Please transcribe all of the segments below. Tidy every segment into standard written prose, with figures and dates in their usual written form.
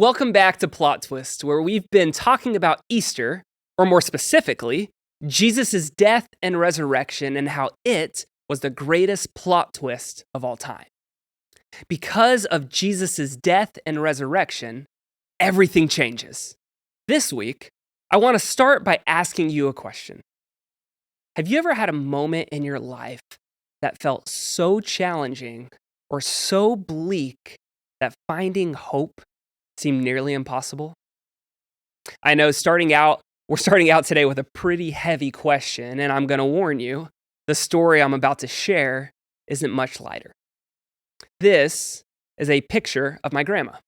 Welcome back to Plot Twist, where we've been talking about Easter, or more specifically, Jesus' death and resurrection and how it was the greatest plot twist of all time. Because of Jesus' death and resurrection, everything changes. This week, I want to start by asking you a question. Have you ever had a moment in your life that felt so challenging or so bleak that finding hope seemed nearly impossible? I know we're starting out today with a pretty heavy question, and I'm going to warn you, the story I'm about to share isn't much lighter. This is a picture of my grandma.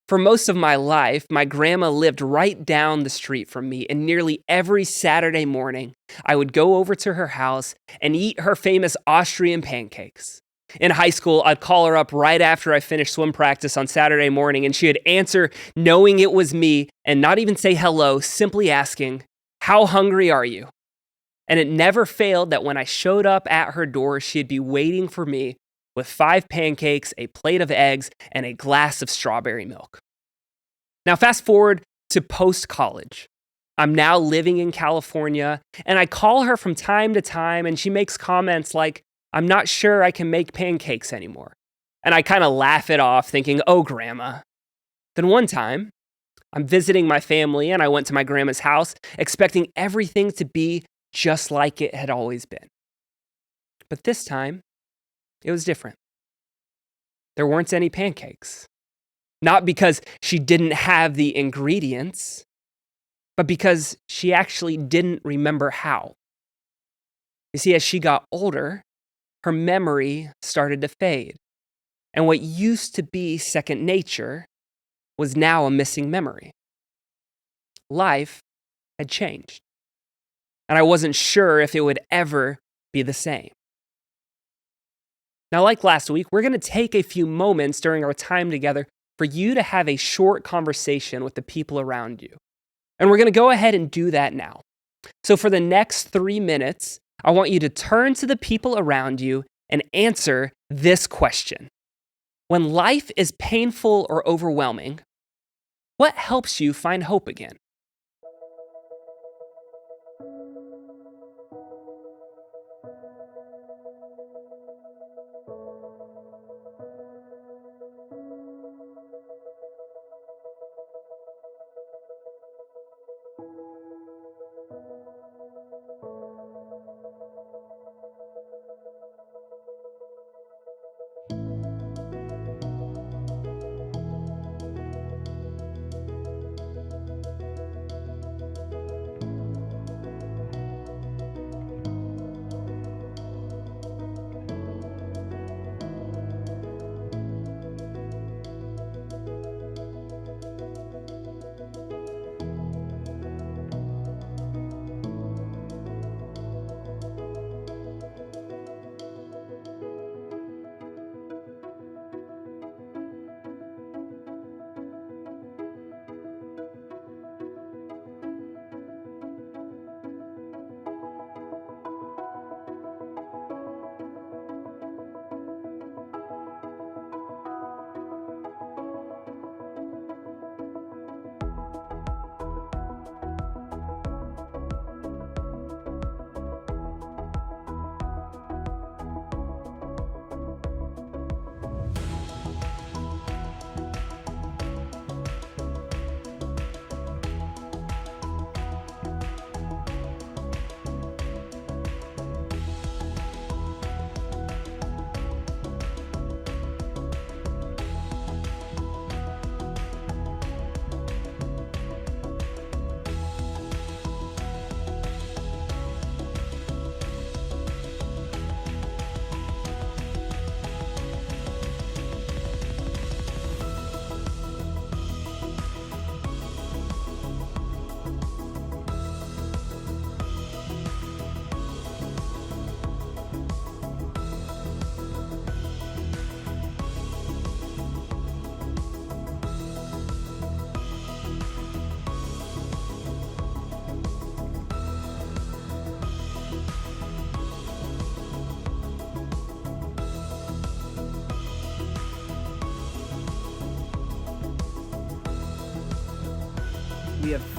For most of my life, my grandma lived right down the street from me, and nearly every Saturday morning, I would go over to her house and eat her famous Austrian pancakes. In high school, I'd call her up right after I finished swim practice on Saturday morning, and she'd answer knowing it was me and not even say hello, simply asking, "How hungry are you?" And it never failed that when I showed up at her door, she'd be waiting for me with 5 pancakes, a plate of eggs, and a glass of strawberry milk. Now, fast forward to post-college. I'm now living in California, and I call her from time to time, and she makes comments like, "I'm not sure I can make pancakes anymore." And I kind of laugh it off, thinking, "Oh, Grandma." Then one time, I'm visiting my family, and I went to my grandma's house, expecting everything to be just like it had always been. But this time, it was different. There weren't any pancakes. Not because she didn't have the ingredients, but because she actually didn't remember how. You see, as she got older, her memory started to fade. And what used to be second nature was now a missing memory. Life had changed. And I wasn't sure if it would ever be the same. Now, like last week, we're going to take a few moments during our time together for you to have a short conversation with the people around you. And we're going to go ahead and do that now. So for the next 3 minutes, I want you to turn to the people around you and answer this question. When life is painful or overwhelming, what helps you find hope again?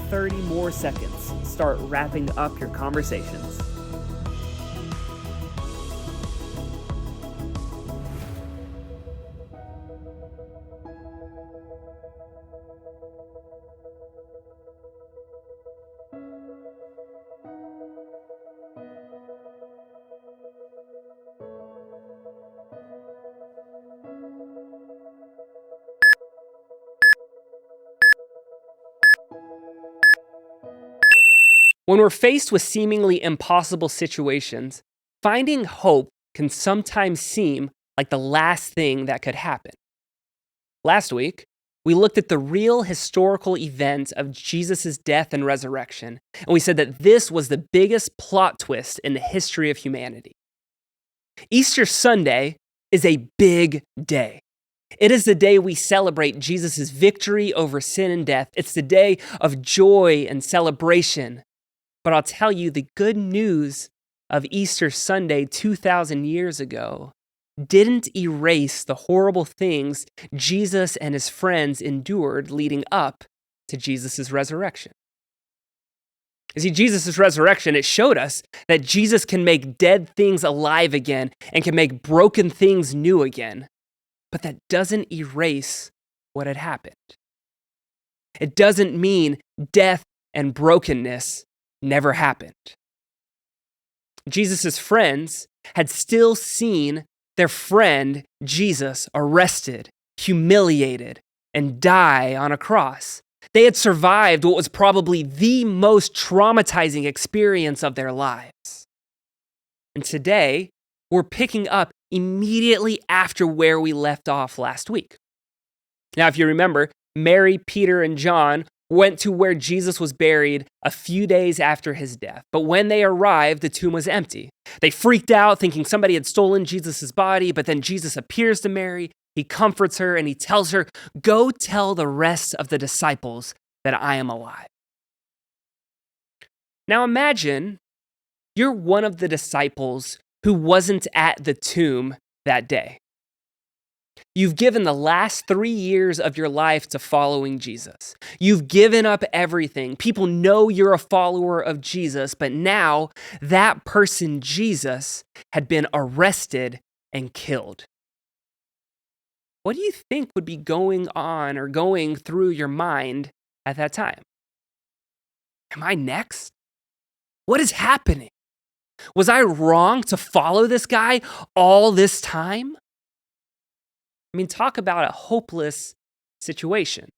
30 more seconds. Start wrapping up your conversations. When we're faced with seemingly impossible situations, finding hope can sometimes seem like the last thing that could happen. Last week, we looked at the real historical event of Jesus' death and resurrection, and we said that this was the biggest plot twist in the history of humanity. Easter Sunday is a big day. It is the day we celebrate Jesus' victory over sin and death. It's the day of joy and celebration. But I'll tell you, the good news of Easter Sunday 2,000 years ago didn't erase the horrible things Jesus and his friends endured leading up to Jesus' resurrection. You see, Jesus' resurrection, it showed us that Jesus can make dead things alive again and can make broken things new again. But that doesn't erase what had happened. It doesn't mean death and brokenness never happened. Jesus' friends had still seen their friend Jesus arrested, humiliated, and die on a cross. They had survived what was probably the most traumatizing experience of their lives. And today, we're picking up immediately after where we left off last week. Now, if you remember, Mary, Peter, and John went to where Jesus was buried a few days after his death. But when they arrived, the tomb was empty. They freaked out, thinking somebody had stolen Jesus' body, but then Jesus appears to Mary, he comforts her, and he tells her, "Go tell the rest of the disciples that I am alive." Now imagine you're one of the disciples who wasn't at the tomb that day. You've given the last 3 years of your life to following Jesus. You've given up everything. People know you're a follower of Jesus, but now that person, Jesus, had been arrested and killed. What do you think would be going on or going through your mind at that time? Am I next? What is happening? Was I wrong to follow this guy all this time? I mean, talk about a hopeless situation.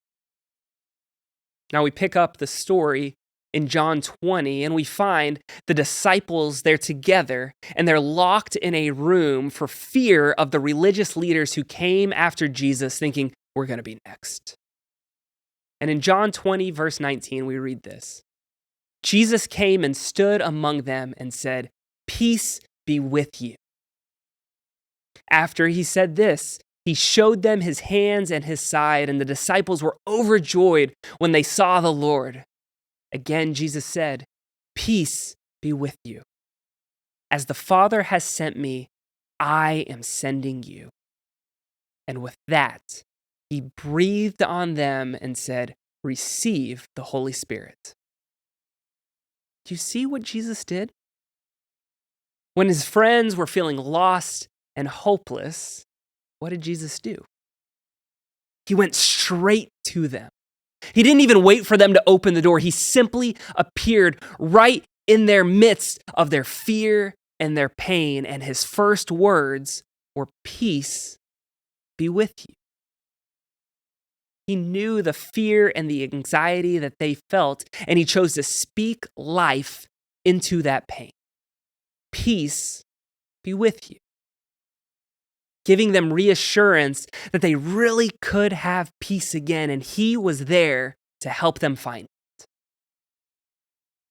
Now we pick up the story in John 20 and we find the disciples there together and they're locked in a room for fear of the religious leaders who came after Jesus thinking, we're going to be next. And in John 20 verse 19, we read this. Jesus came and stood among them and said, "Peace be with you." After he said this, he showed them his hands and his side, and the disciples were overjoyed when they saw the Lord. Again, Jesus said, "Peace be with you. As the Father has sent me, I am sending you." And with that, he breathed on them and said, "Receive the Holy Spirit." Do you see what Jesus did? When his friends were feeling lost and hopeless, what did Jesus do? He went straight to them. He didn't even wait for them to open the door. He simply appeared right in their midst of their fear and their pain. And his first words were, "Peace be with you." He knew the fear and the anxiety that they felt, and he chose to speak life into that pain. Peace be with you. Giving them reassurance that they really could have peace again, and he was there to help them find it.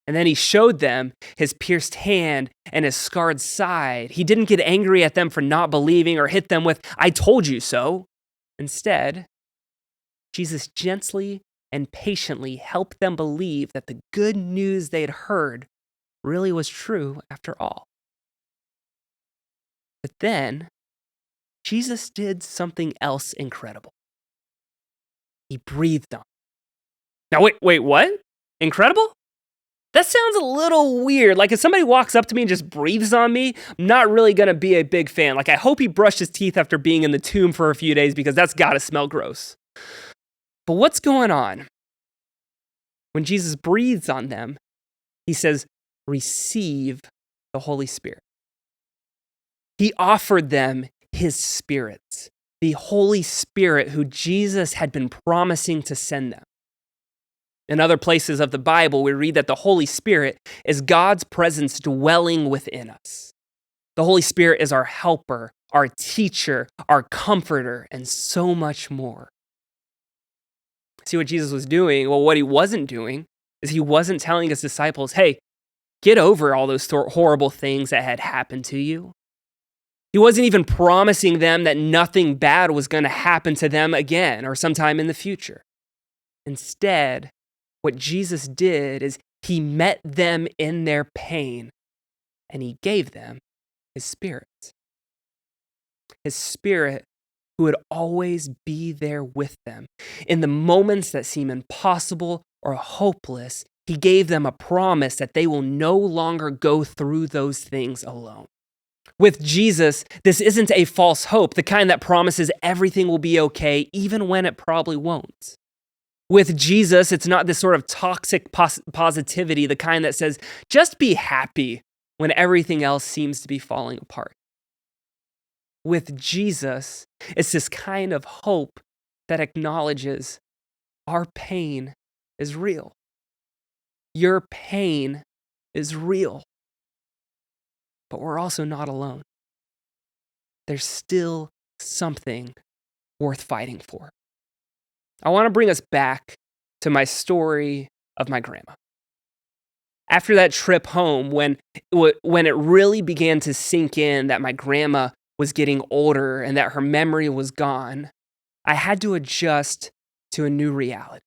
And then he showed them his pierced hand and his scarred side. He didn't get angry at them for not believing or hit them with, "I told you so." Instead, Jesus gently and patiently helped them believe that the good news they'd heard really was true after all. But then, Jesus did something else incredible. He breathed on them. Now, wait, what? Incredible? That sounds a little weird. Like if somebody walks up to me and just breathes on me, I'm not really going to be a big fan. Like I hope he brushed his teeth after being in the tomb for a few days because that's got to smell gross. But what's going on? When Jesus breathes on them, he says, receive the Holy Spirit. He offered them his Spirit, the Holy Spirit who Jesus had been promising to send them. In other places of the Bible, we read that the Holy Spirit is God's presence dwelling within us. The Holy Spirit is our helper, our teacher, our comforter, and so much more. See what Jesus was doing? Well, what he wasn't doing is he wasn't telling his disciples, hey, get over all those horrible things that had happened to you. He wasn't even promising them that nothing bad was going to happen to them again or sometime in the future. Instead, what Jesus did is he met them in their pain and he gave them his Spirit. His Spirit who would always be there with them. In the moments that seem impossible or hopeless, he gave them a promise that they will no longer go through those things alone. With Jesus, this isn't a false hope, the kind that promises everything will be okay, even when it probably won't. With Jesus, it's not this sort of toxic positivity, the kind that says, just be happy when everything else seems to be falling apart. With Jesus, it's this kind of hope that acknowledges our pain is real. Your pain is real. But we're also not alone. There's still something worth fighting for. I want to bring us back to my story of my grandma. After that trip home, when it really began to sink in that my grandma was getting older and that her memory was gone, I had to adjust to a new reality.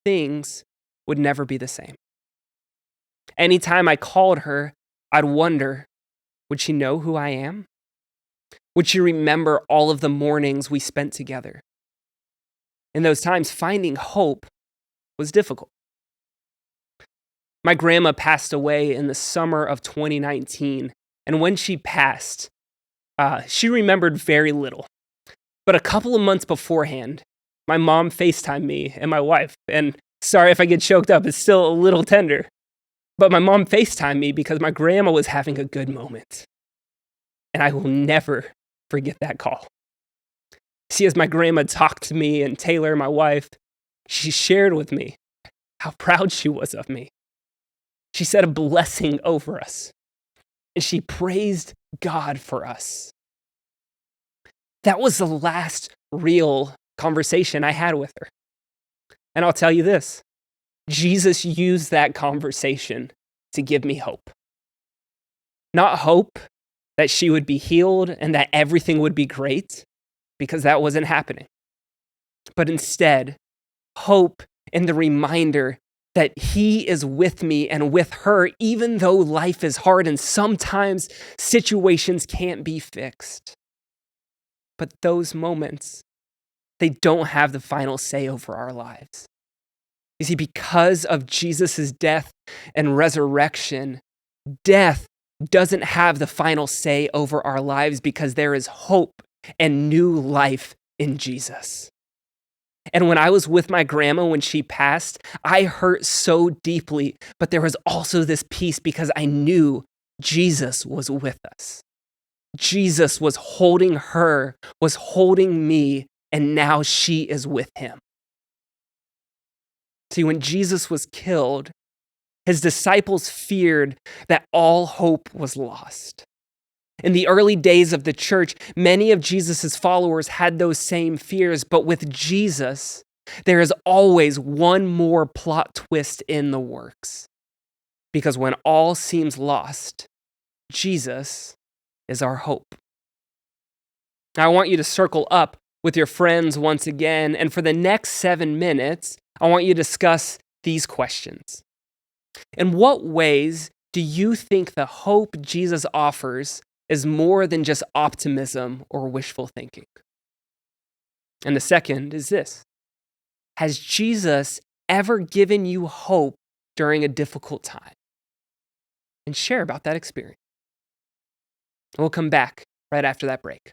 Things would never be the same. Anytime I called her, I'd wonder, would she know who I am? Would she remember all of the mornings we spent together? In those times, finding hope was difficult. My grandma passed away in the summer of 2019, and when she passed, she remembered very little. But a couple of months beforehand, my mom FaceTimed me and my wife, and sorry if I get choked up, it's still a little tender. But my mom FaceTimed me because my grandma was having a good moment. And I will never forget that call. See, as my grandma talked to me and Taylor, my wife, she shared with me how proud she was of me. She said a blessing over us. And she praised God for us. That was the last real conversation I had with her. And I'll tell you this, Jesus used that conversation to give me hope. Not hope that she would be healed and that everything would be great, because that wasn't happening. But instead, hope in the reminder that he is with me and with her, even though life is hard and sometimes situations can't be fixed. But those moments, they don't have the final say over our lives. You see, because of Jesus' death and resurrection, death doesn't have the final say over our lives because there is hope and new life in Jesus. And when I was with my grandma when she passed, I hurt so deeply, but there was also this peace because I knew Jesus was with us. Jesus was holding her, was holding me, and now she is with him. See, when Jesus was killed, his disciples feared that all hope was lost. In the early days of the church, many of Jesus' followers had those same fears, but with Jesus, there is always one more plot twist in the works. Because when all seems lost, Jesus is our hope. Now, I want you to circle up with your friends once again, and for the next 7 minutes, I want you to discuss these questions. In what ways do you think the hope Jesus offers is more than just optimism or wishful thinking? And the second is this: has Jesus ever given you hope during a difficult time? And share about that experience. We'll come back right after that break.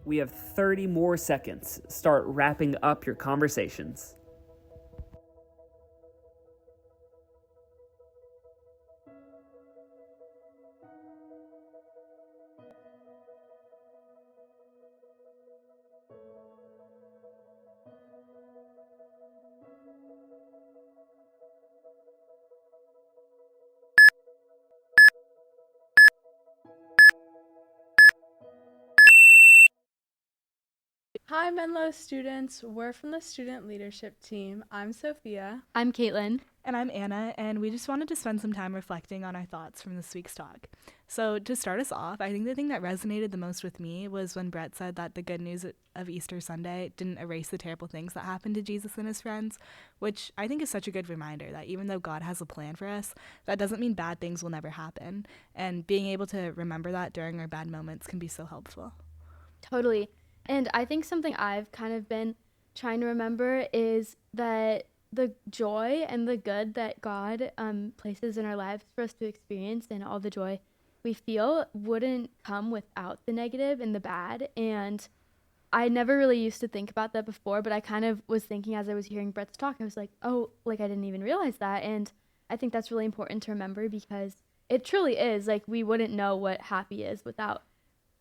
We have 30 more seconds. Start wrapping up your conversations. Hi, Menlo students. We're from the student leadership team. I'm Sophia. I'm Caitlin. And I'm Anna, and we just wanted to spend some time reflecting on our thoughts from this week's talk. So, to start us off, I think the thing that resonated the most with me was when Brett said that the good news of Easter Sunday didn't erase the terrible things that happened to Jesus and his friends, which I think is such a good reminder that even though God has a plan for us, that doesn't mean bad things will never happen. And being able to remember that during our bad moments can be so helpful. Totally. And I think something I've kind of been trying to remember is that the joy and the good that God places in our lives for us to experience, and all the joy we feel wouldn't come without the negative and the bad. And I never really used to think about that before, but I kind of was thinking as I was hearing Brett's talk, I was like, oh, like I didn't even realize that. And I think that's really important to remember, because it truly is like we wouldn't know what happy is without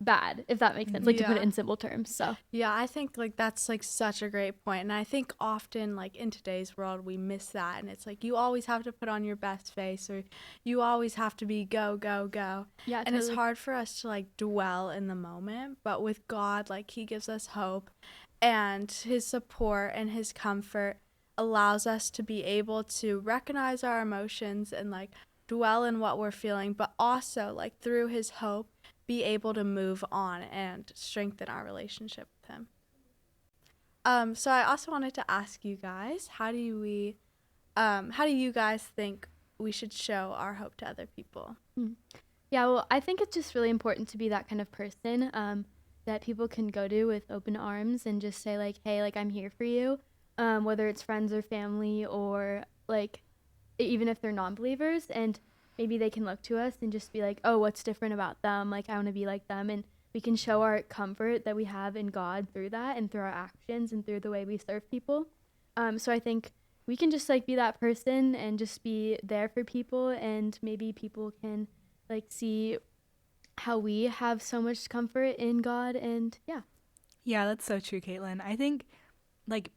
bad, if that makes sense, like to put it in simple terms. So yeah, I think like that's like such a great point, and I think often like in today's world we miss that, and it's like you always have to put on your best face, or you always have to be go go go. Yeah, and it's hard for us to like dwell in the moment, but with God, like he gives us hope, and his support and his comfort allows us to be able to recognize our emotions and like dwell in what we're feeling, but also like through his hope be able to move on and strengthen our relationship with him. So I also wanted to ask you guys, how do you guys think we should show our hope to other people? Yeah, well, I think it's just really important to be that kind of person that people can go to with open arms and just say like, hey, like I'm here for you, whether it's friends or family, or like even if they're non-believers, and maybe they can look to us and just be like, oh, what's different about them? Like, I want to be like them. And we can show our comfort that we have in God through that, and through our actions and through the way we serve people. So I think we can just like be that person and just be there for people, and maybe people can like see how we have so much comfort in God. And Yeah, that's so true, Caitlin. I think like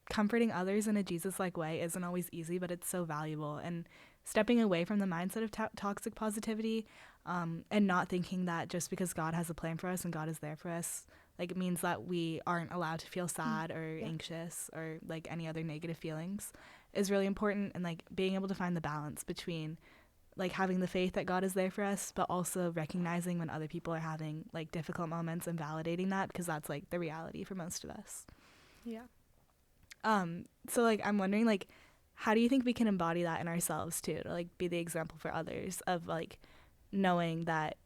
comforting others in a Jesus-like way isn't always easy, but it's so valuable. And stepping away from the mindset of toxic positivity, and not thinking that just because God has a plan for us and God is there for us, like it means that we aren't allowed to feel sad or anxious or like any other negative feelings, is really important. And like being able to find the balance between like having the faith that God is there for us, but also recognizing when other people are having like difficult moments and validating that, because that's like the reality for most of us. Yeah. So like I'm wondering, like, how do you think we can embody that in ourselves too, to like be the example for others of like knowing that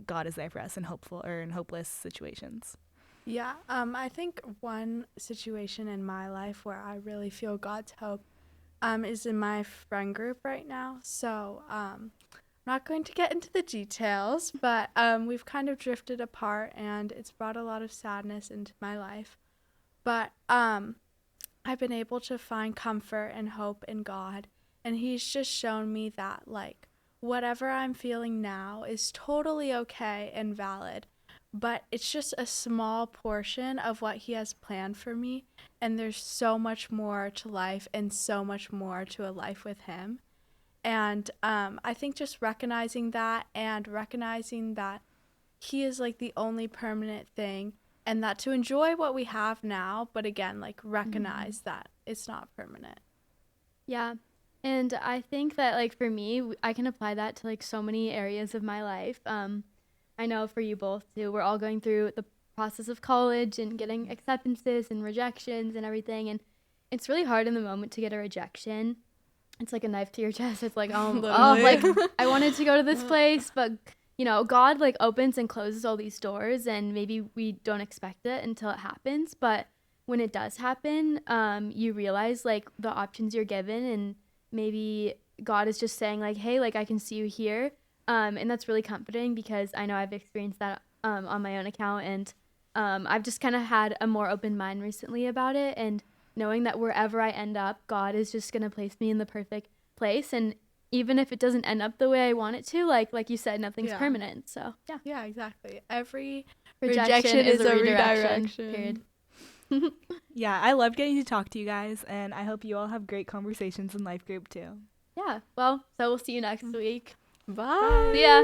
God is there for us in hopeful or in hopeless situations? Yeah, I think one situation in my life where I really feel God's hope is in my friend group right now. So I'm not going to get into the details, but we've kind of drifted apart, and it's brought a lot of sadness into my life. But I've been able to find comfort and hope in God, and he's just shown me that like whatever I'm feeling now is totally okay and valid, but it's just a small portion of what he has planned for me, and there's so much more to life and so much more to a life with him. And I think just recognizing that, and recognizing that he is like the only permanent thing, and that to enjoy what we have now, but again, like recognize that it's not permanent. yeah. And I think that like for me, I can apply that to like so many areas of my life. I know for you both too, we're all going through the process of college and getting acceptances and rejections and everything. And it's really hard in the moment to get a rejection. It's like a knife to your chest. It's like, oh, like I wanted to go to this place, but you know, God like opens and closes all these doors, and maybe we don't expect it until it happens. But when it does happen, you realize like the options you're given, and maybe God is just saying like, hey, like I can see you here. And that's really comforting, because I know I've experienced that on my own account. And I've just kind of had a more open mind recently about it, and knowing that wherever I end up, God is just going to place me in the perfect place. And even if it doesn't end up the way I want it to, like you said, nothing's Yeah. permanent. So yeah, Yeah, exactly. Every rejection is a redirection. redirection. Period. Yeah, I love getting to talk to you guys, and I hope you all have great conversations in life group too. Yeah. Well, so we'll see you next week. Bye. See ya.